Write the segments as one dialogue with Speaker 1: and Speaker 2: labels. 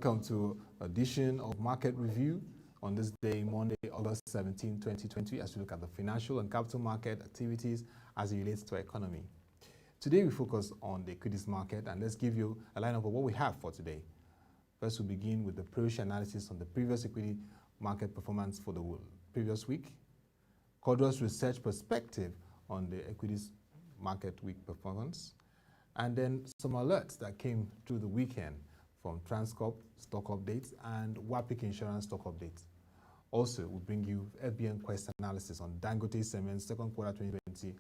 Speaker 1: Welcome to edition of Market Review on this day, Monday, August 17, 2020, as we look at the financial and capital market activities as it relates to our economy. Today, we focus on the equities market, and let's give you a lineup of what we have for today. First, we begin with the pre-share analysis on the previous equity market performance for the previous week, Quadros research perspective on the equities market week performance, and then some alerts that came through the weekend from Transcorp stock updates and WAPIC insurance stock updates. Also, we'll bring you FBN Quest analysis on Dangote Cement's second quarter 2020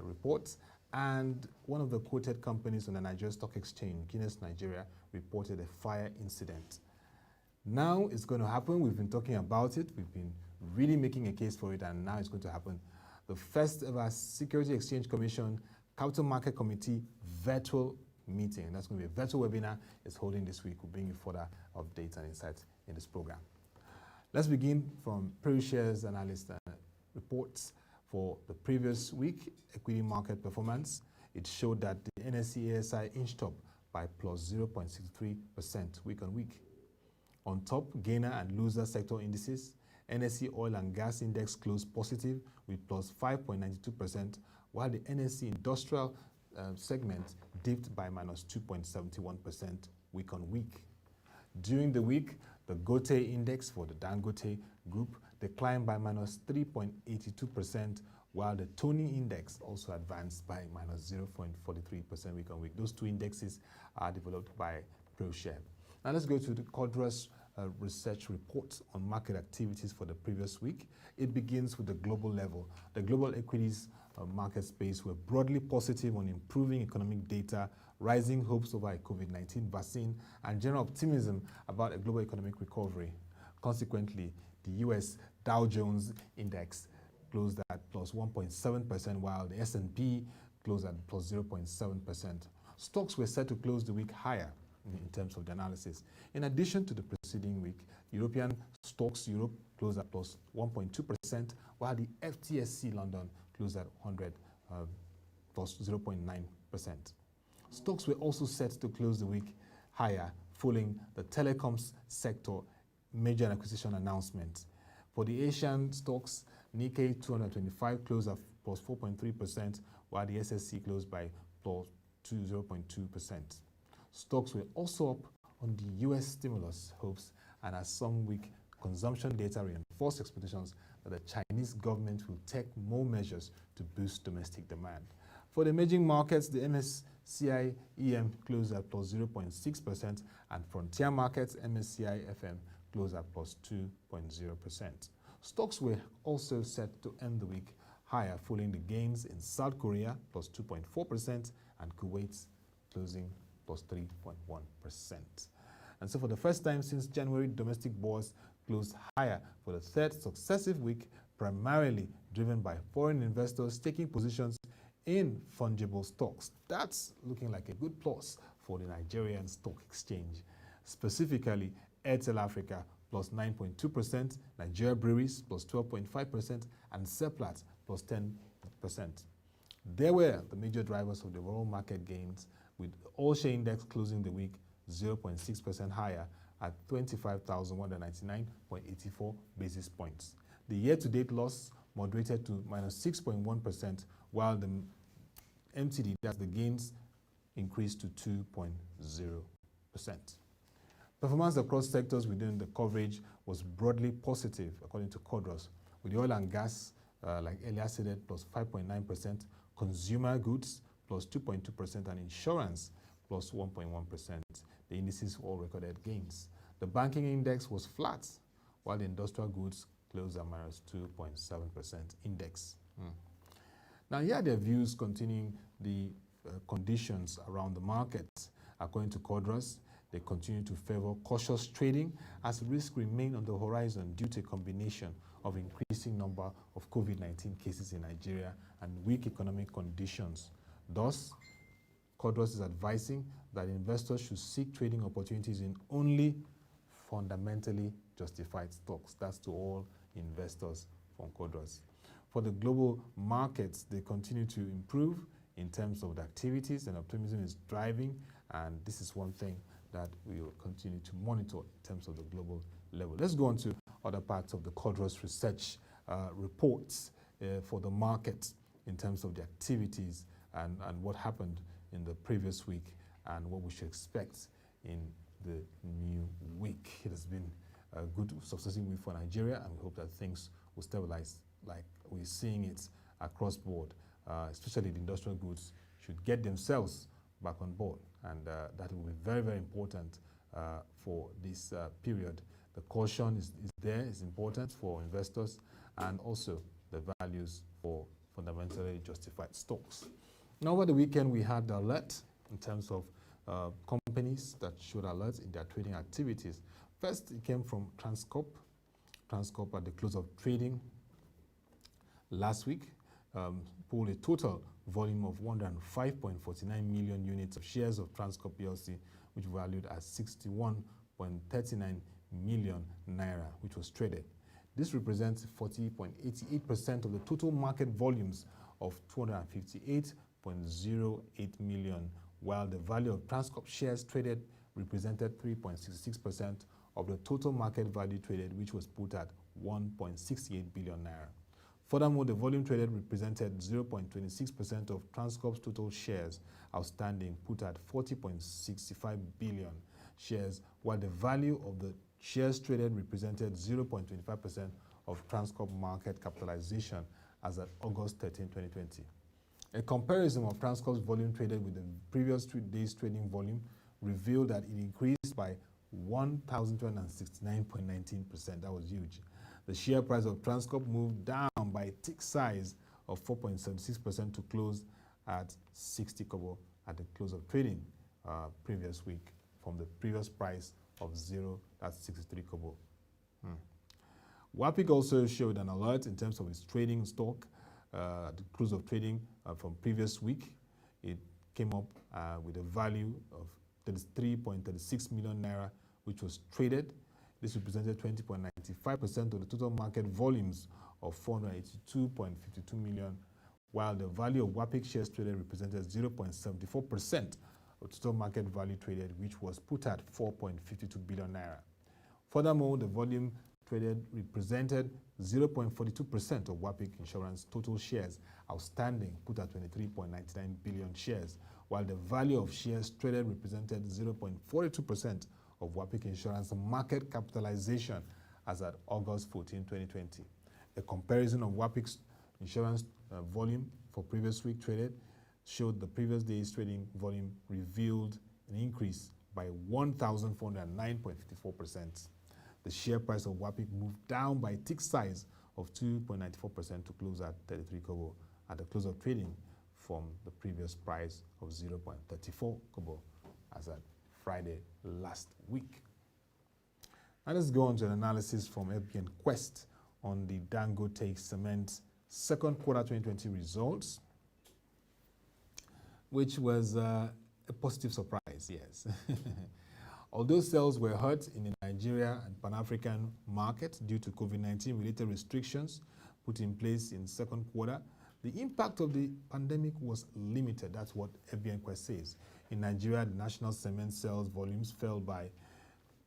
Speaker 1: reports, and one of the quoted companies on the Nigeria Stock Exchange, Guinness Nigeria, reported a fire incident. Now it's going to happen. We've been talking about it. We've been really making a case for it, and now it's going to happen. The first ever Security Exchange Commission Capital Market Committee virtual meeting. That's going to be a virtual webinar. It's holding this week. We'll bring you further updates and insights in this program. Let's begin from pre-shares analyst reports for the previous week equity market performance. It showed that the NSE ASI inched up by plus 0.63% week on week. On top, gainer and loser sector indices, NSE Oil and Gas Index closed positive with plus 5.92%, while the NSE Industrial segment dipped by minus 2.71% week on week. During the week, the GOTE index for the Dangote group declined by minus 3.82%, while the Tony index also advanced by minus 0.43% week on week. Those two indexes are developed by ProShare. Now let's go to the Quadros research report on market activities for the previous week. It begins with the global level. The global equities market space were broadly positive on improving economic data, rising hopes over a COVID-19 vaccine, and general optimism about a global economic recovery. Consequently, the U.S. Dow Jones Index closed at plus 1.7%, while the S&P closed at plus 0.7%. Stocks were set to close the week higher in terms of the analysis. In addition to the preceding week, European stocks Europe closed at plus 1.2%, while the FTSE London closed at 100 plus 0.9%. Stocks were also set to close the week higher following the telecoms sector major acquisition announcement. For the Asian stocks, Nikkei 225 closed at plus 4.3%, while the SSC closed by plus 0.2%. Stocks were also up on the U.S. stimulus hopes, and as some weak consumption data reinforced expectations that the Chinese government will take more measures to boost domestic demand. For the emerging markets, the MSCI EM closed at plus 0.6%, and frontier markets, MSCI FM, closed at plus 2.0%. Stocks were also set to end the week higher following the gains in South Korea, plus 2.4%, and Kuwait closing plus 3.1%. And so for the first time since January, domestic bourse closed higher for the third successive week, primarily driven by foreign investors taking positions in fungible stocks. That's looking like a good plus for the Nigerian Stock Exchange. Specifically, Airtel Africa plus 9.2%, Nigeria Breweries plus 12.5%, and Seplat plus 10%. They were the major drivers of the world market gains, with All Share Index closing the week 0.6% higher at 25,199.84 basis points. The year-to-date loss moderated to minus 6.1%, while the MTD, that's the gains, increased to 2.0%. Performance across sectors within the coverage was broadly positive, according to Quadros, with the oil and gas, like earlier stated, plus 5.9%, consumer goods, plus 2.2%, and insurance, plus 1.1%. The indices all recorded gains. The banking index was flat, while the industrial goods closed at minus 2.7% index. Now, here are their views containing the conditions around the market. According to Quadros, they continue to favor cautious trading as risks remain on the horizon due to a combination of increasing number of COVID-19 cases in Nigeria and weak economic conditions. Thus, Quadros is advising that investors should seek trading opportunities in only fundamentally justified stocks. That's to all investors from Quadros. For the global markets, they continue to improve in terms of the activities, and optimism is driving, and this is one thing that we will continue to monitor in terms of the global level. Let's go on to other parts of the Codros research reports for the market in terms of the activities and what happened in the previous week and what we should expect in the new week. It has been a good successful week for Nigeria, and we hope that things will stabilize like we're seeing it across board, especially the industrial goods should get themselves back on board, and that will be very, very important for this period. The caution is there, is important for investors, and also the values for fundamentally justified stocks. Now, over the weekend, we had the alert in terms of companies that showed alerts in their trading activities. First, it came from Transcorp. Transcorp at the close of trading last week pulled a total volume of 105.49 million units of shares of Transcorp PLC, which valued at 61.39 million naira, which was traded. This represents 40.88% of the total market volumes of 258.08 million, while the value of Transcorp shares traded represented 3.66% of the total market value traded, which was put at 1.68 billion naira. Furthermore, the volume traded represented 0.26% of Transcorp's total shares outstanding, put at 40.65 billion shares, while the value of the shares traded represented 0.25% of Transcorp market capitalization as at August 13, 2020. A comparison of Transcorp's volume traded with the previous 3 days trading volume revealed that it increased by 1,269.19%. That was huge. The share price of Transcorp moved down by a tick size of 4.76% to close at 60 kobo at the close of trading previous week from the previous price of 0, that's 63 kobo. WAPIC also showed an alert in terms of its trading stock at the close of trading from previous week. It came up with a value of 33.36 million naira, which was traded. This represented 20.95% of the total market volumes of 482.52 million, while the value of WAPIC shares traded represented 0.74% of total market value traded, which was put at 4.52 billion naira. Furthermore, the volume traded represented 0.42% of WAPIC Insurance total shares outstanding, put at 23.99 billion shares, while the value of shares traded represented 0.42% of WAPIC Insurance market capitalization as at August 14, 2020. A comparison of WAPIC's insurance volume for previous week traded showed the previous day's trading volume revealed an increase by 1,409.54%. The share price of WAPIC moved down by a tick size of 2.94% to close at 33 kobo at the close of trading from the previous price of 0.34 kobo as at Friday last week. Now let's go on to an analysis from FBN Quest on the Dangote Cement second quarter 2020 results, which was a positive surprise, yes. Although sales were hurt in the Nigeria and Pan-African market due to COVID-19 related restrictions put in place in second quarter, the impact of the pandemic was limited. That's what FBN Quest says. In Nigeria, the national cement sales volumes fell by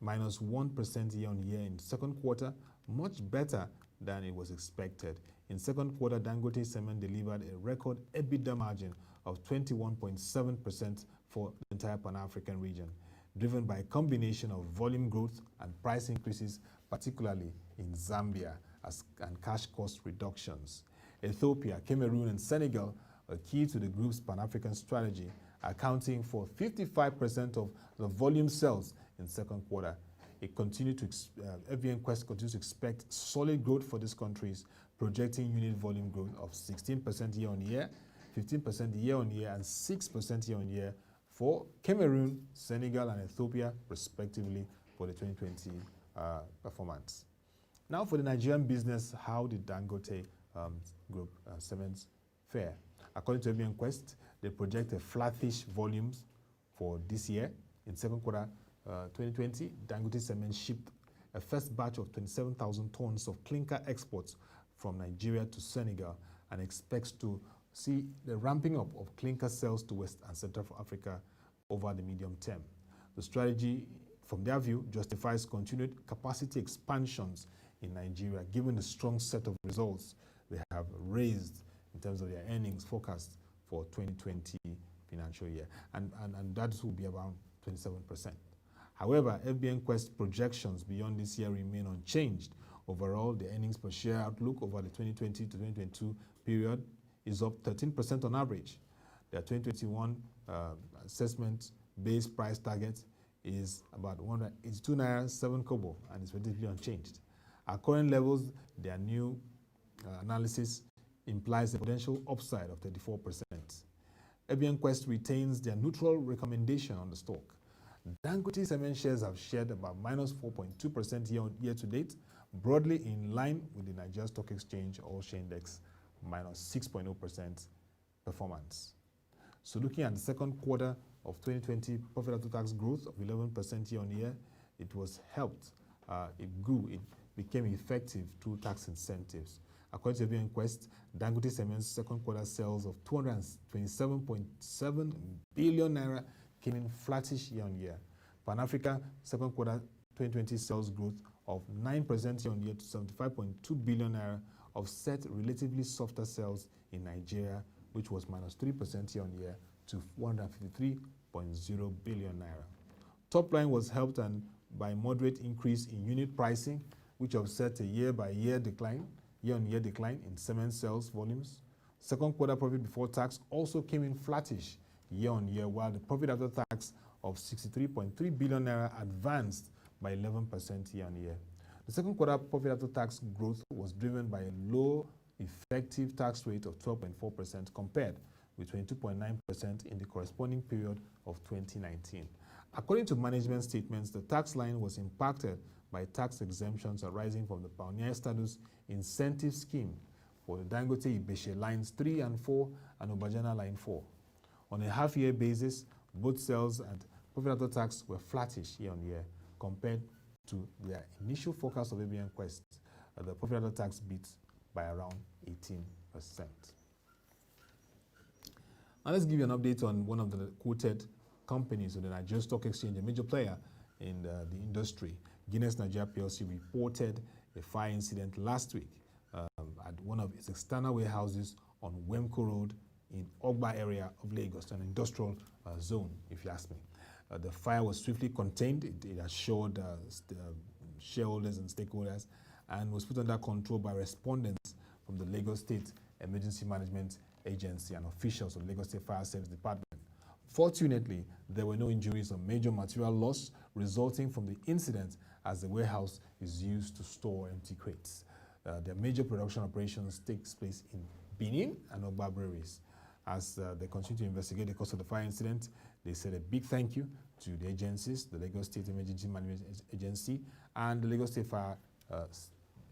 Speaker 1: -1% year-on-year in the second quarter, much better than it was expected. In second quarter, Dangote Cement delivered a record EBITDA margin of 21.7% for the entire Pan-African region, driven by a combination of volume growth and price increases, particularly in Zambia, and cash cost reductions. Ethiopia, Cameroon, and Senegal are key to the group's Pan-African strategy, accounting for 55% of the volume sales in second quarter. FBN Quest continues to expect solid growth for these countries, projecting unit volume growth of 16% year-on-year, 15% year-on-year, and 6% year-on-year for Cameroon, Senegal, and Ethiopia, respectively, for the 2020 performance. Now for the Nigerian business, how did Dangote Group Cements fare? According to FBN Quest, they project a flattish volumes for this year. In second quarter 2020, Dangote Cement shipped a first batch of 27,000 tons of clinker exports from Nigeria to Senegal and expects to see the ramping up of clinker sales to West and Central Africa over the medium term. The strategy, from their view, justifies continued capacity expansions in Nigeria, given the strong set of results they have raised in terms of their earnings forecast for 2020 financial year. And that will be around 27%. However, FBN Quest projections beyond this year remain unchanged. Overall, the earnings per share outlook over the 2020 to 2022 period is up 13% on average. Their 2021 assessment base price target is about 182 naira 7 kobo and is relatively unchanged. At current levels, their new analysis implies a potential upside of 34%. FBN Quest retains their neutral recommendation on the stock. Dangote cement shares have shared about minus 4.2% year to date, broadly in line with the Nigeria Stock Exchange All Share Index minus 6.0% performance. So looking at the second quarter of 2020, profit after tax growth of 11% year on year, it was helped, it grew, it became effective through tax incentives. According to FBN Quest, Dangote Cement's second quarter sales of 227.7 billion naira came in flattish year on year. Pan-Africa second quarter 2020 sales growth of 9% year on year to 75.2 billion naira offset relatively softer sales in Nigeria, which was minus 3% year on year to 153.0 billion naira. Top line was helped by moderate increase in unit pricing, which offset a year-on-year decline in cement sales volumes. Second quarter profit before tax also came in flattish year on year, while the profit after tax of 63.3 billion naira advanced by 11% year on year. The second quarter profit after tax growth was driven by a low effective tax rate of 12.4% compared with 22.9% in the corresponding period of 2019. According to management statements, the tax line was impacted by tax exemptions arising from the Pioneer Status Incentive Scheme for the Dangote Ibeshe Lines 3 and 4 and Obajana Line 4. On a half-year basis, both sales and profit after tax were flattish year on year compared to their initial forecast of FBN Quest. The profit after tax beat by around 18%. Now let's give you an update on one of the quoted companies on the Nigeria Stock Exchange, a major player in the industry. Guinness Nigeria PLC reported a fire incident last week at one of its external warehouses on Wemco Road in Ogba area of Lagos, an industrial zone, if you ask me. The fire was swiftly contained. It assured shareholders and stakeholders and was put under control by respondents from the Lagos State Emergency Management Agency and officials of the Lagos State Fire Service Department. Fortunately, there were no injuries or major material loss resulting from the incident, as the warehouse is used to store empty crates. Their major production operations takes place in Benin and Ogba breweries. As they continue to investigate the cause of the fire incident, they said a big thank you to the agencies, the Lagos State Emergency Management Agency and the Lagos State Fire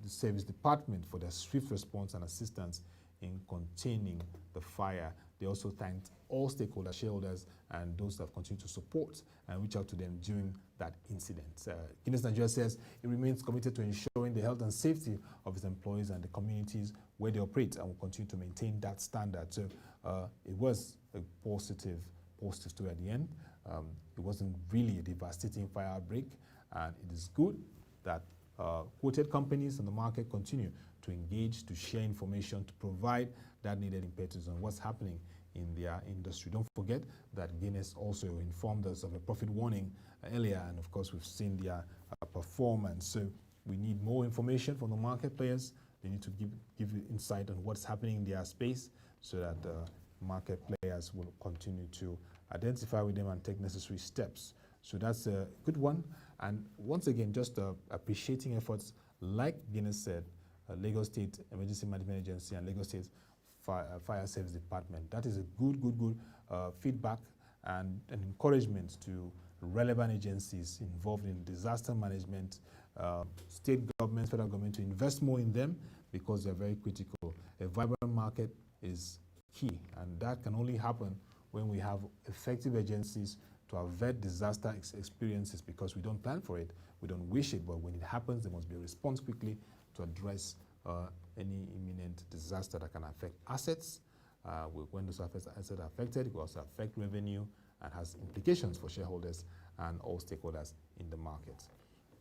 Speaker 1: Service Department for their swift response and assistance in containing the fire. They also thanked all stakeholders, shareholders, and those that have continued to support and reach out to them during that incident. Guinness Nigeria says it remains committed to ensuring the health and safety of its employees and the communities where they operate and will continue to maintain that standard. So it was a positive story at the end. It wasn't really a devastating fire outbreak, and it is good that quoted companies in the market continue to engage, to share information, to provide that needed impetus on what's happening in their industry. Don't forget that Guinness also informed us of a profit warning earlier, and of course we've seen their performance. So we need more information from the market players. They need to give insight on what's happening in their space so that market players will continue to identify with them and take necessary steps. So that's a good one. And once again, just appreciating efforts like Guinness said, Lagos State Emergency Management Agency and Lagos State Fire Service Department. That is a good feedback and an encouragement to relevant agencies involved in disaster management, state governments, federal government, to invest more in them because they're very critical. A vibrant market is key, and that can only happen when we have effective agencies to avert disaster experiences, because we don't plan for it, we don't wish it, but when it happens, there must be a response quickly to address any imminent disaster that can affect assets. When those assets are affected, it will also affect revenue and has implications for shareholders and all stakeholders in the market.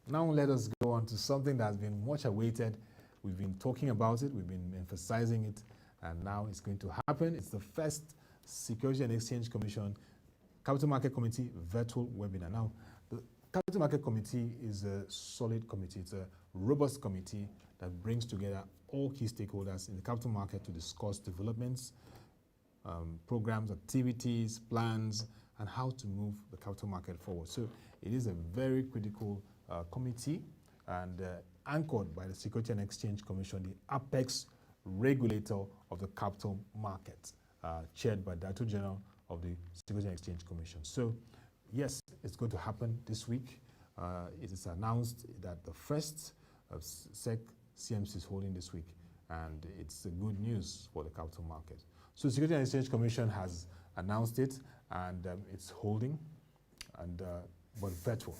Speaker 1: Now let us go on to something that has been much awaited. We've been talking about it, we've been emphasizing it, and now it's going to happen. It's the first Securities and Exchange Commission Capital Market Committee virtual webinar. Now, the Capital Market Committee is a solid committee. It's a robust committee that brings together all key stakeholders in the capital market to discuss developments, programs, activities, plans, and how to move the capital market forward. So it is a very critical committee and anchored by the Securities and Exchange Commission, the apex regulator of the capital market, chaired by Director General of the Securities and Exchange Commission. So yes, it's going to happen this week. It is announced that the first SEC CMC is holding this week, and it's a good news for the capital market. So the Securities and Exchange Commission has announced it, and it's holding, and but virtual.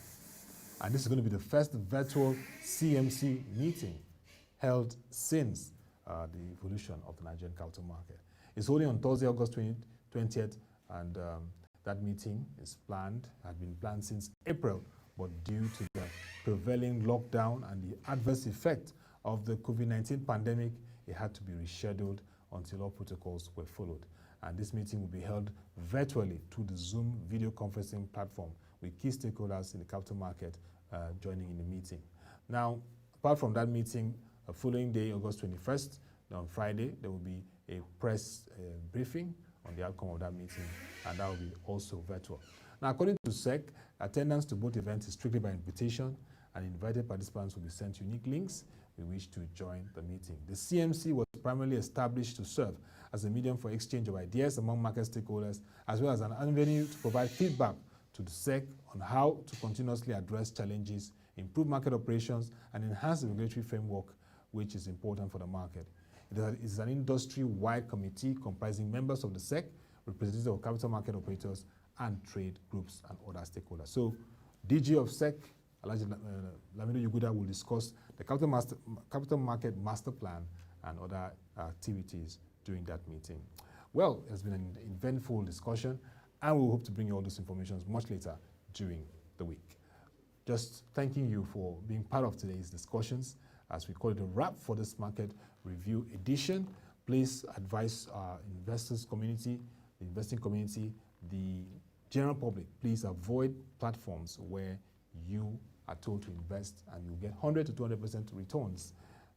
Speaker 1: And this is going to be the first virtual CMC meeting held since the evolution of the Nigerian capital market. It's holding on Thursday, August 20th, and that meeting is planned, had been planned since April, but due to the prevailing lockdown and the adverse effect of the COVID-19 pandemic, it had to be rescheduled until all protocols were followed. And this meeting will be held virtually through the Zoom video conferencing platform with key stakeholders in the capital market joining in the meeting. Now, apart from that meeting, the following day, August 21st, on Friday, there will be a press briefing on the outcome of that meeting, and that will be also virtual. Now, according to SEC, attendance to both events is strictly by invitation, and invited participants will be sent unique links with which to join the meeting. The CMC was primarily established to serve as a medium for exchange of ideas among market stakeholders, as well as an avenue to provide feedback to the SEC on how to continuously address challenges, improve market operations, and enhance the regulatory framework, which is important for the market. It is an industry-wide committee comprising members of the SEC, representatives of capital market operators, and trade groups and other stakeholders. So, DG of SEC, Alhaji Lamido Yuguda, will discuss the capital market master plan and other activities during that meeting. Well, it's been an eventful discussion, and we hope to bring you all this information much later during the week. Just thanking you for being part of today's discussions, as we call it a wrap for this market review edition. Please advise our investors community, the investing community, the general public, please avoid platforms where you are told to invest and you get 100 to 200% returns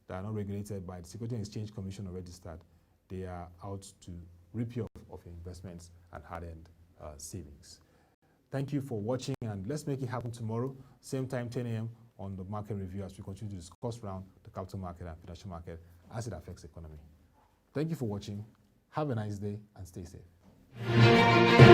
Speaker 1: that are not regulated by the Securities and Exchange Commission or registered. They are out to rip you off your investments and hard-earned savings. Thank you for watching, and let's make it happen tomorrow, same time, 10 a.m. on the market review, as we continue to discuss around the capital market and financial market as it affects the economy. Thank you for watching. Have a nice day and stay safe.